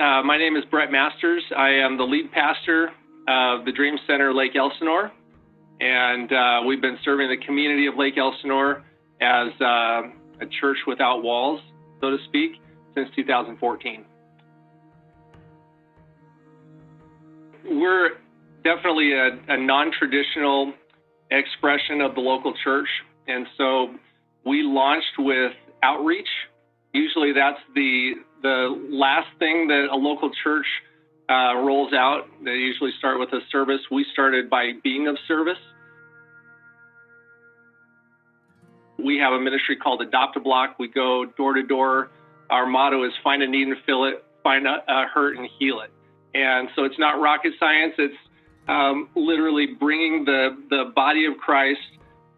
My name is Brett Masters. I am the lead pastor of the Dream Center, Lake Elsinore, and we've been serving the community of Lake Elsinore as a church without walls, so to speak, since 2014. We're definitely a non-traditional expression of the local church, and so we launched with outreach. Usually that's the last thing that a local church rolls out. They usually start with a service. We started by being of service. We have a ministry called Adopt a Block. We go door to door. Our motto is find a need and fill it, find a hurt and heal it. And so it's not rocket science. It's literally bringing the body of Christ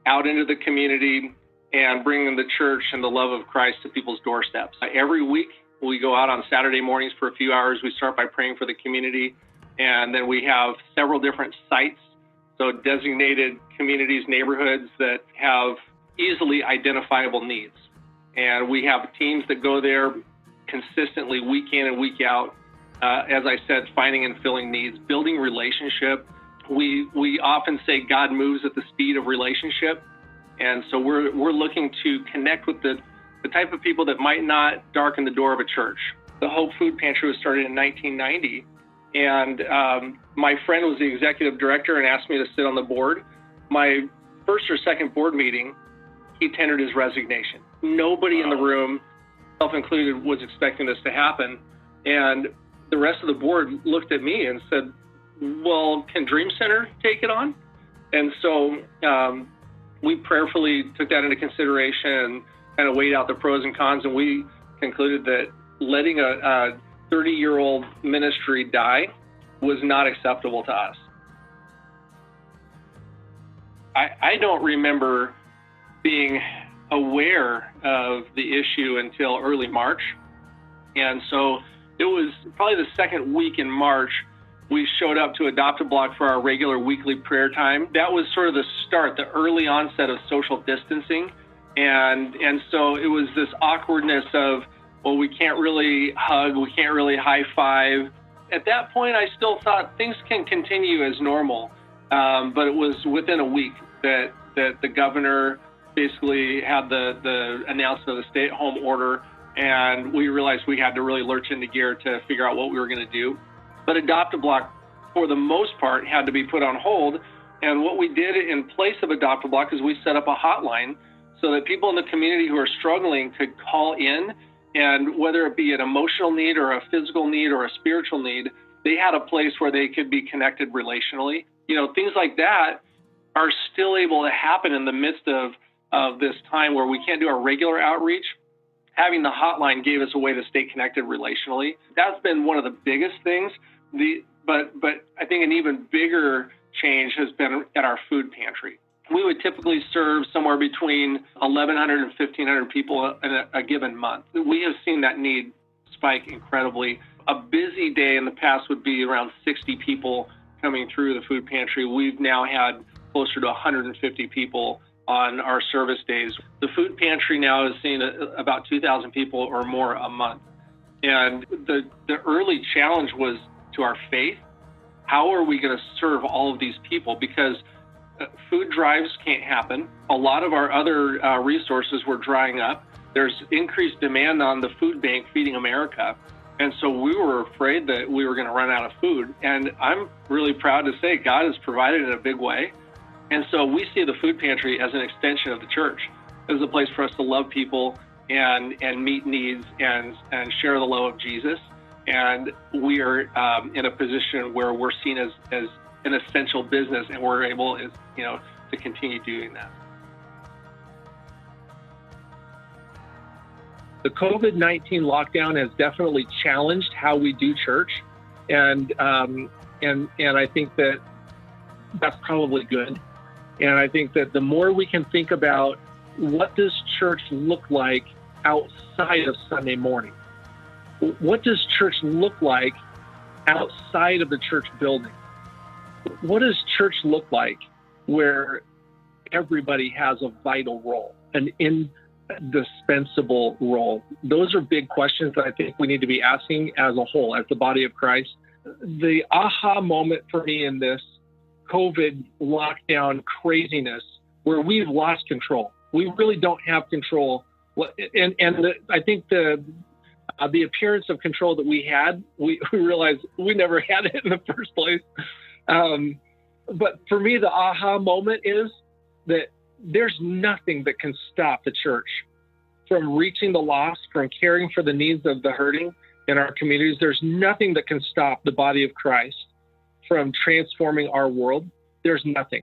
out into the community and bringing the church and the love of Christ to people's doorsteps. Every week, we go out on Saturday mornings for a few hours. We start by praying for the community, and then we have several different sites, so designated communities, neighborhoods that have easily identifiable needs. And we have teams that go there consistently week in and week out, as I said, finding and filling needs, building relationship. We often say God moves at the speed of relationship. And so we're looking to connect with the type of people that might not darken the door of a church. The Hope Food Pantry was started in 1990, and my friend was the executive director and asked me to sit on the board. My first or second board meeting, he tendered his resignation. Nobody in the room, self included, was expecting this to happen. And the rest of the board looked at me and said, well, can Dream Center take it on? And so we prayerfully took that into consideration and kind of weighed out the pros and cons, and we concluded that letting a 30-year-old ministry die was not acceptable to us. I don't remember being aware of the issue until early March, and so it was probably the second week in March we showed up to Adopt a Block for our regular weekly prayer time. That was sort of the start, the early onset of social distancing. And so it was this awkwardness of, well, we can't really hug, we can't really high five. At that point, I still thought things can continue as normal. But it was within a week that the governor basically had the announcement of the stay-at-home order, and we realized we had to really lurch into gear to figure out what we were going to do. But Adopt a Block, for the most part, had to be put on hold. And what we did in place of Adopt a Block is we set up a hotline so that people in the community who are struggling could call in, and whether it be an emotional need or a physical need or a spiritual need, they had a place where they could be connected relationally. You know, things like that are still able to happen in the midst of this time where we can't do our regular outreach. Having the hotline gave us a way to stay connected relationally. That's been one of the biggest things. But I think an even bigger change has been at our food pantry. We would typically serve somewhere between 1,100 and 1,500 people in a given month. We have seen that need spike incredibly. A busy day in the past would be around 60 people coming through the food pantry. We've now had closer to 150 people on our service days. The food pantry now is seeing about 2,000 people or more a month. And the early challenge was to our faith. How are we going to serve all of these people? Because food drives can't happen. A lot of our other resources were drying up. There's increased demand on the food bank Feeding America. And so we were afraid that we were going to run out of food. And I'm really proud to say God has provided in a big way. And so we see the food pantry as an extension of the church. As a place for us to love people and meet needs and share the love of Jesus. And we are in a position where we're seen as an essential business, and we're able, to continue doing that. The COVID-19 lockdown has definitely challenged how we do church, and I think that that's probably good. And I think that the more we can think about what does church look like outside of Sunday morning, what does church look like outside of the church building? What does church look like where everybody has a vital role, an dispensable role? Those are big questions that I think we need to be asking as a whole, as the body of Christ. The aha moment for me in this COVID lockdown craziness, where we've lost control. We really don't have control. I think the appearance of control that we had, we realized we never had it in the first place. But for me, the aha moment is that there's nothing that can stop the church from reaching the lost, from caring for the needs of the hurting in our communities. There's nothing that can stop the body of Christ from transforming our world. There's nothing.